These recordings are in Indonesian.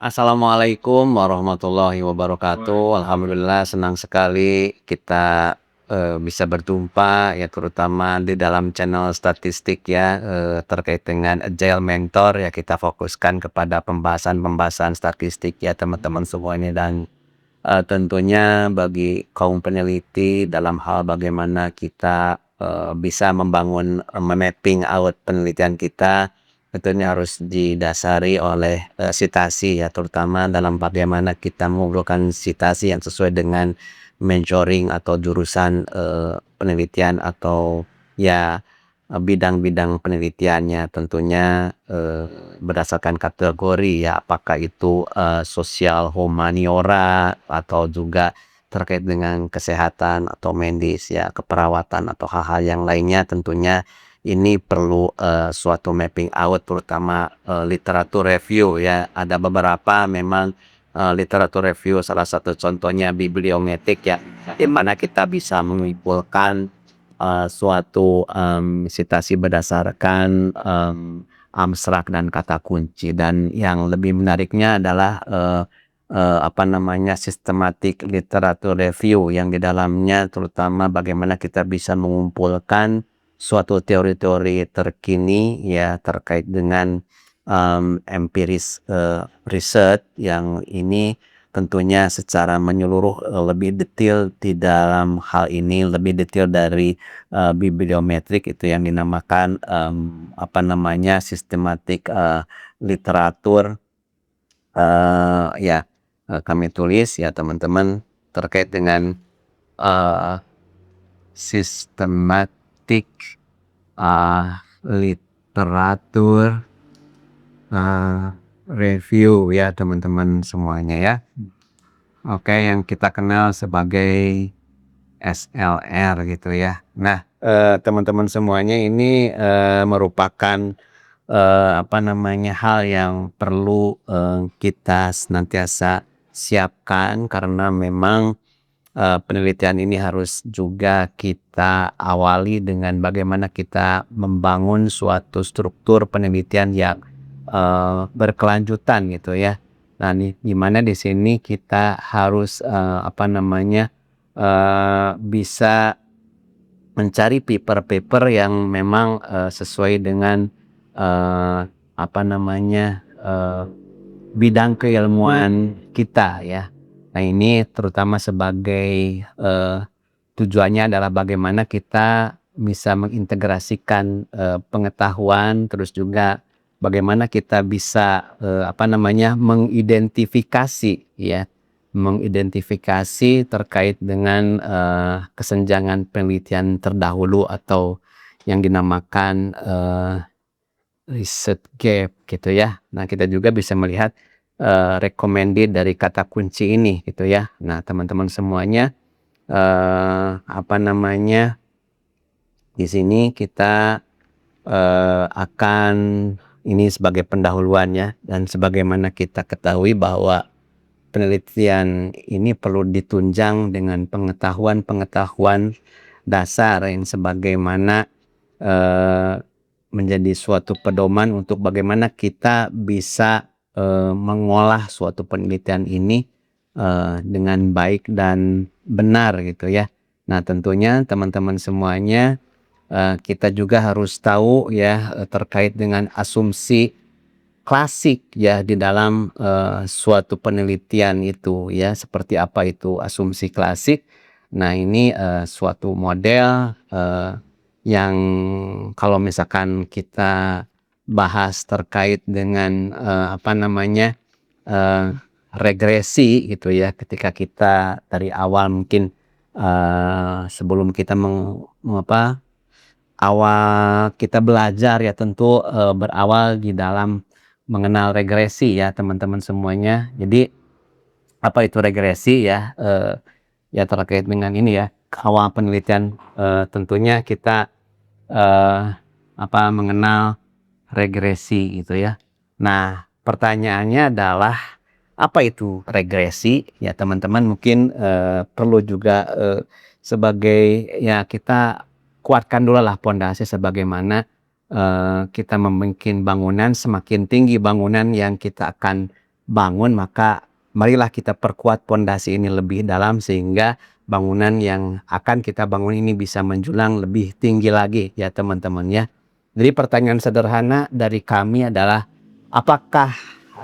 Assalamualaikum warahmatullahi wabarakatuh. Alhamdulillah senang sekali kita, bisa berjumpa ya terutama di dalam channel statistik ya, terkait dengan Agile Mentor ya kita fokuskan kepada pembahasan-pembahasan statistik ya teman-teman semua ini dan, tentunya bagi kaum peneliti dalam hal bagaimana kita, bisa membangun, me-mapping out penelitian kita. Tentunya harus didasari oleh, sitasi ya, terutama dalam bagaimana kita mengumpulkan sitasi yang sesuai dengan majoring atau jurusan, penelitian atau ya, bidang-bidang penelitiannya. Tentunya, berdasarkan kategori ya, apakah itu, sosial humaniora atau juga terkait dengan kesehatan atau medis ya, keperawatan atau hal-hal yang lainnya tentunya ini perlu, suatu mapping out terutama, literatur review ya. Ada beberapa memang, literatur review salah satu contohnya bibliometrik ya, di mana kita bisa menyimpulkan, suatu, sitasi berdasarkan, abstrak dan kata kunci dan yang lebih menariknya adalah, apa namanya, systematic literature review yang di dalamnya terutama bagaimana kita bisa mengumpulkan suatu teori-teori terkini ya terkait dengan, empiris, riset yang ini tentunya secara menyeluruh, lebih detail di dalam hal ini lebih detail dari, bibliometrik itu yang dinamakan, apa namanya, sistematik, literatur, ya, kami tulis ya teman-teman terkait dengan, eee, sistematik literatur, eee, review ya teman-teman semuanya ya. Oke, yang kita kenal sebagai SLR gitu ya. Nah, teman-teman semuanya ini, merupakan, apa namanya, hal yang perlu, kita senantiasa siapkan karena memang, penelitian ini harus juga kita awali dengan bagaimana kita membangun suatu struktur penelitian yang, berkelanjutan gitu ya. Nah, di mana di sini kita harus, apa namanya, bisa mencari paper-paper yang memang, sesuai dengan, eee, apa namanya, bidang keilmuan kita ya. Nah ini terutama sebagai, tujuannya adalah bagaimana kita bisa mengintegrasikan, pengetahuan terus juga bagaimana kita bisa, apa namanya, mengidentifikasi ya, mengidentifikasi terkait dengan, kesenjangan penelitian terdahulu atau yang dinamakan, riset gap gitu ya. Nah kita juga bisa melihat, recommended dari kata kunci ini gitu ya. Nah teman-teman semuanya, apa namanya, di sini kita, akan ini sebagai pendahuluan ya dan sebagaimana kita ketahui bahwa penelitian ini perlu ditunjang dengan pengetahuan-pengetahuan dasar yang sebagaimana, eee, menjadi suatu pedoman untuk bagaimana kita bisa, mengolah suatu penelitian ini, dengan baik dan benar gitu ya. Nah tentunya teman-teman semuanya, kita juga harus tahu ya, terkait dengan asumsi klasik ya di dalam, suatu penelitian itu ya, seperti apa itu asumsi klasik. Nah ini, suatu model, yang kalau misalkan kita bahas terkait dengan, apa namanya, eee, regresi gitu ya, ketika kita dari awal mungkin, sebelum kita awal kita belajar ya tentu, berawal di dalam mengenal regresi ya teman-teman semuanya. Jadi apa itu regresi ya, ya terkait dengan ini ya, awal penelitian, tentunya kita, eee, apa, mengenal regresi gitu ya. Nah pertanyaannya adalah, apa itu regresi? Ya teman-teman mungkin, perlu juga, sebagai ya kita kuatkan dulu lah pondasi sebagaimana, kita membikin bangunan semakin tinggi bangunan yang kita akan bangun, maka marilah kita perkuat pondasi ini lebih dalam sehingga bangunan yang akan kita bangun ini bisa menjulang lebih tinggi lagi ya teman-teman ya. Jadi pertanyaan sederhana dari kami adalah apakah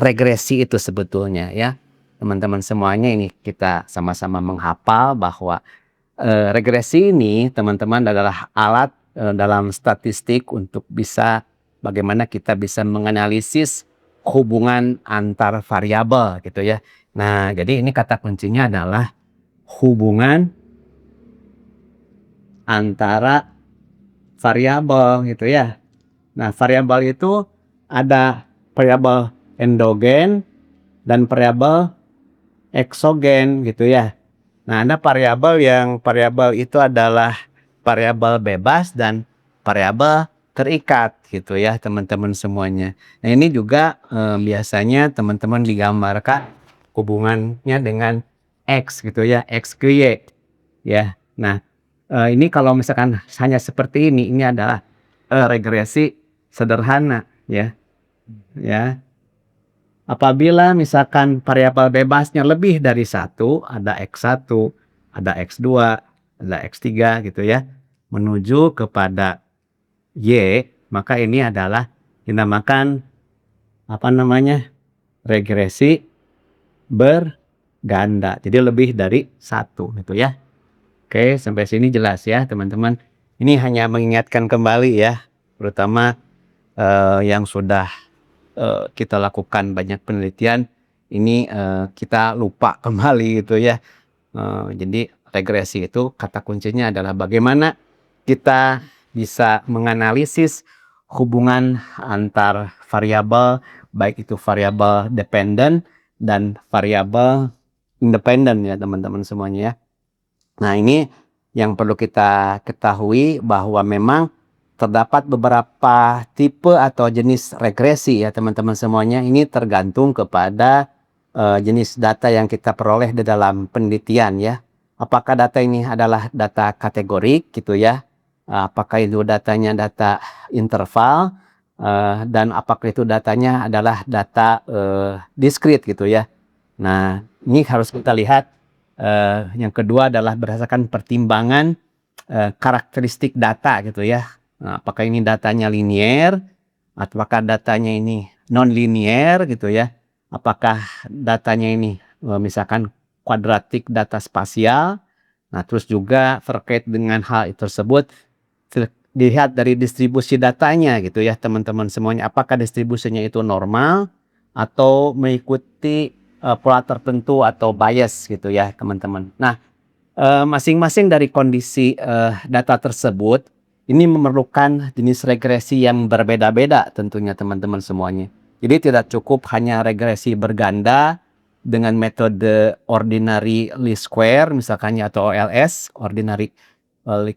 regresi itu sebetulnya ya? Teman-teman semuanya ini kita sama-sama menghafal bahwa regresi ini teman-teman adalah alat dalam statistik untuk bisa bagaimana kita bisa menganalisis hubungan antar variabel gitu ya. Nah, jadi ini kata kuncinya adalah hubungan antara variabel gitu ya. Nah, variabel itu ada variabel endogen dan variabel eksogen gitu ya. Nah, ada variabel itu adalah variabel bebas dan variabel terikat gitu ya teman-teman semuanya. Nah, ini juga biasanya teman-teman digambarkan hubungannya dengan X gitu ya, X ke Y ya. Nah, ini kalau misalkan hanya seperti ini adalah regresi sederhana ya. Ya. Apabila misalkan variabel bebasnya lebih dari satu, ada X1, ada X2, ada X3 gitu ya, menuju kepada Y, maka ini adalah dinamakan apa namanya? Regresi berganda. Jadi lebih dari satu gitu ya. Oke, sampai sini jelas ya, teman-teman. Ini hanya mengingatkan kembali ya, terutama yang sudah kita lakukan banyak penelitian, ini kita lupa kembali gitu ya. Jadi regresi itu kata kuncinya adalah bagaimana kita bisa menganalisis hubungan antar variabel, baik itu variabel dependen dan variabel independen ya teman-teman semuanya ya. Nah, ini yang perlu kita ketahui bahwa memang terdapat beberapa tipe atau jenis regresi ya teman-teman semuanya. Ini tergantung kepada jenis data yang kita peroleh di dalam penelitian ya. Apakah data ini adalah data kategorik gitu ya. Apakah itu datanya data interval dan apakah itu datanya adalah data diskrit gitu ya. Nah, ini harus kita lihat. Yang kedua adalah berdasarkan pertimbangan karakteristik data gitu ya. Nah, apakah ini datanya linier, apakah datanya ini non linier gitu ya. Apakah datanya ini misalkan kuadratik data spasial. Nah, terus juga terkait dengan hal tersebut dilihat dari distribusi datanya gitu ya teman-teman semuanya. Apakah distribusinya itu normal atau mengikuti pola tertentu atau bias gitu ya teman-teman. Nah, masing-masing dari kondisi data tersebut ini memerlukan jenis regresi yang berbeda-beda tentunya teman-teman semuanya. Jadi tidak cukup hanya regresi berganda dengan metode ordinary least square misalkannya atau OLS, ordinary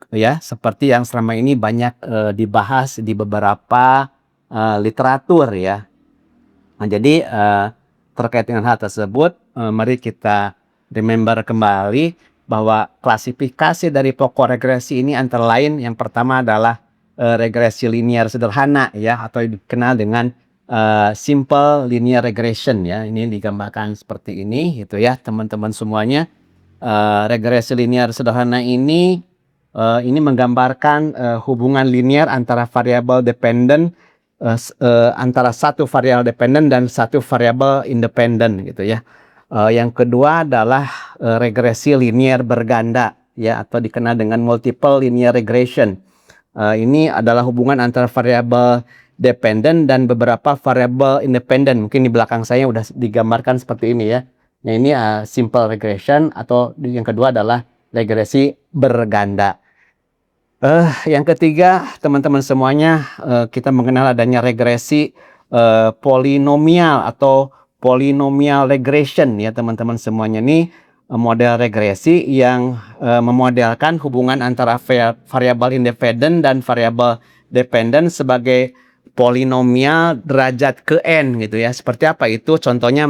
ya, seperti yang selama ini banyak dibahas di beberapa literatur ya. Nah, jadi terkait dengan hal tersebut, mari kita remember kembali bahwa klasifikasi dari pokok regresi ini antara lain yang pertama adalah regresi linear sederhana ya, atau dikenal dengan simple linear regression ya. Ini digambarkan seperti ini gitu ya teman-teman semuanya. Regresi linear sederhana ini menggambarkan hubungan linear antara variabel dependen antara satu variabel dependen dan satu variabel independen gitu ya. Yang kedua adalah regresi linear berganda ya, atau dikenal dengan multiple linear regression. Ini adalah hubungan antara variabel dependen dan beberapa variabel independen. Mungkin di belakang saya udah digambarkan seperti ini ya. Nah, ini simple regression, atau yang kedua adalah regresi berganda. Yang ketiga, teman-teman semuanya, kita mengenal adanya regresi polinomial atau polynomial regression ya teman-teman semuanya. Ini model regresi yang memodelkan hubungan antara variabel independen dan variabel dependen sebagai polinomial derajat ke n gitu ya. Seperti apa itu? Contohnya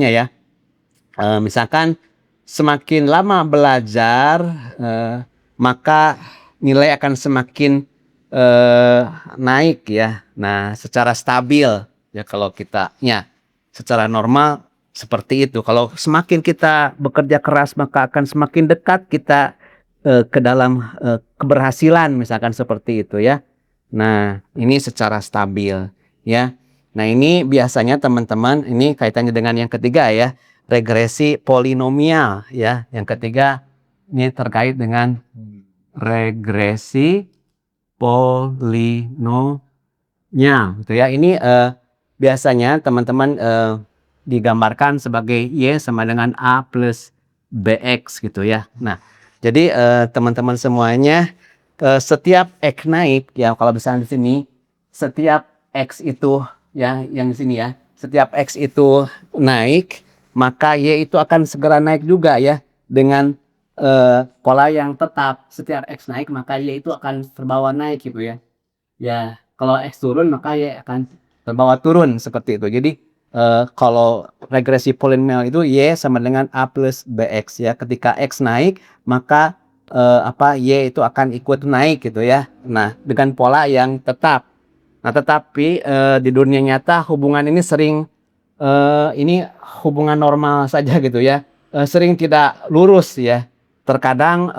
ya, misalkan semakin lama belajar, maka nilai akan semakin naik ya. Nah, secara stabil ya kalau kita ya. secara normal seperti itu. Kalau semakin kita bekerja keras maka akan semakin dekat kita ke dalam keberhasilan misalkan seperti itu ya. Nah, ini secara stabil ya. Nah, ini biasanya teman-teman ini kaitannya dengan yang ketiga ya, regresi polinomial ya. Yang ketiga ini terkait dengan regresi polinomial gitu ya. Ini biasanya teman-teman digambarkan sebagai Y sama dengan A plus BX gitu ya. Nah, jadi teman-teman semuanya setiap X naik ya, kalau misalnya di sini setiap X itu ya, yang di sini ya, setiap X itu naik maka Y itu akan segera naik juga ya, dengan pola yang tetap. Setiap X naik maka Y itu akan terbawa naik gitu ya. Ya, kalau X turun maka Y akan terbawa turun seperti itu. Jadi kalau regresi polinomial itu Y sama dengan A plus BX ya. Ketika X naik maka Y itu akan ikut naik gitu ya. Nah, dengan pola yang tetap. Nah, tetapi di dunia nyata hubungan ini sering ini hubungan normal saja gitu ya. Sering tidak lurus ya. Terkadang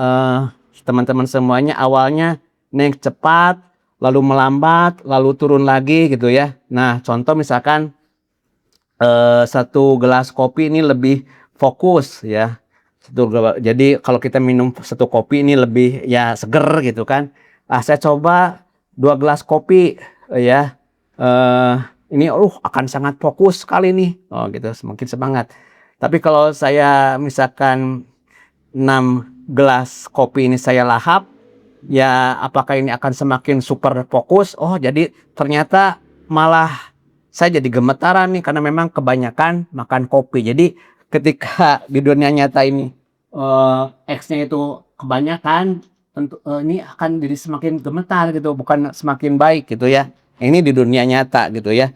teman-teman semuanya awalnya naik cepat, lalu melambat, lalu turun lagi gitu ya. Nah, contoh misalkan satu gelas kopi ini lebih fokus ya. Jadi kalau kita minum satu kopi ini lebih ya seger gitu kan. Saya coba 2 gelas kopi ya. Ini akan sangat fokus sekali nih. Oh gitu, semakin semangat. Tapi kalau saya misalkan 6 gelas kopi ini saya lahap, ya apakah ini akan semakin super fokus? Oh, jadi ternyata malah saya jadi gemetaran nih karena memang kebanyakan makan kopi. Jadi ketika di dunia nyata ini X-nya itu kebanyakan, tentu ini akan jadi semakin gemetar gitu, bukan semakin baik gitu ya. Ini di dunia nyata gitu ya.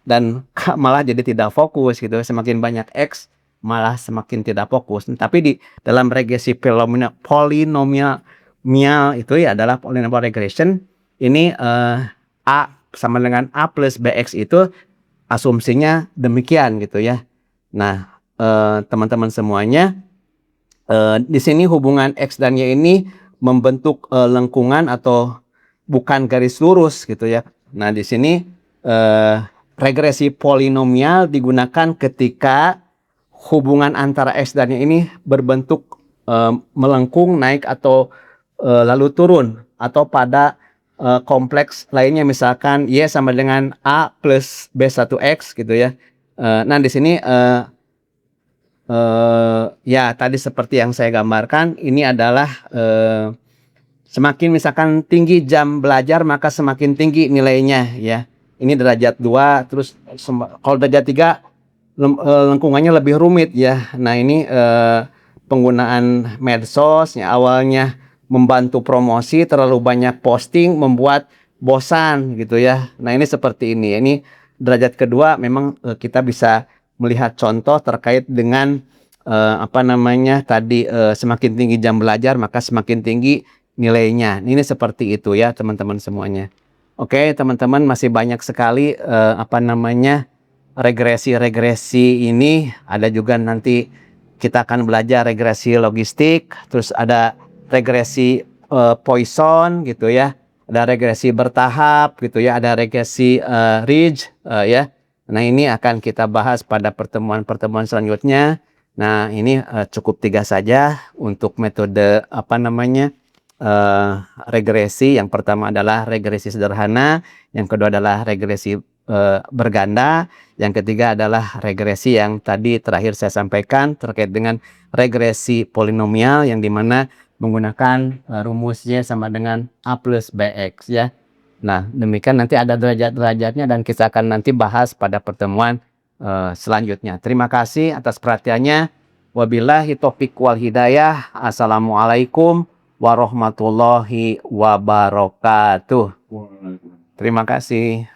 Dan malah jadi tidak fokus gitu. Semakin banyak X malah semakin tidak fokus. Tapi di dalam regresi polinomial itu ya adalah polynomial regression. Ini A sama dengan A plus BX itu asumsinya demikian gitu ya. Nah, teman-teman semuanya, di sini hubungan X dan Y ini membentuk lengkungan atau bukan garis lurus gitu ya. Nah, di sini regresi polinomial digunakan ketika hubungan antara X dan Y ini berbentuk melengkung, naik atau lalu turun, atau pada kompleks lainnya misalkan Y sama dengan A plus B1X gitu ya. Nah, di sini ya tadi seperti yang saya gambarkan, ini adalah semakin misalkan tinggi jam belajar maka semakin tinggi nilainya ya. Ini derajat 2, terus kalau derajat 3 lengkungannya lebih rumit ya. Nah, ini penggunaan medsos yang awalnya membantu promosi, terlalu banyak posting membuat bosan gitu ya. Nah, ini seperti ini. Ini derajat kedua memang kita bisa melihat contoh terkait dengan tadi semakin tinggi jam belajar maka semakin tinggi nilainya. Ini seperti itu ya teman-teman semuanya. Oke, teman-teman, masih banyak sekali regresi-regresi ini. Ada juga nanti kita akan belajar regresi logistik, terus ada regresi Poisson gitu ya, ada regresi bertahap gitu ya, ada regresi ridge ya. Nah, ini akan kita bahas pada pertemuan-pertemuan selanjutnya. Nah, ini cukup 3 saja untuk metode regresi. Yang pertama adalah regresi sederhana, yang kedua adalah regresi berganda, yang ketiga adalah regresi yang tadi terakhir saya sampaikan terkait dengan regresi polinomial, yang dimana menggunakan rumus Y sama dengan A plus BX ya. Nah, demikian, nanti ada derajat-derajatnya dan kita akan nanti bahas pada pertemuan selanjutnya. Terima kasih atas perhatiannya. Wabillahi taufiq wal hidayah. Assalamualaikum warahmatullahi wabarakatuh. Terima kasih.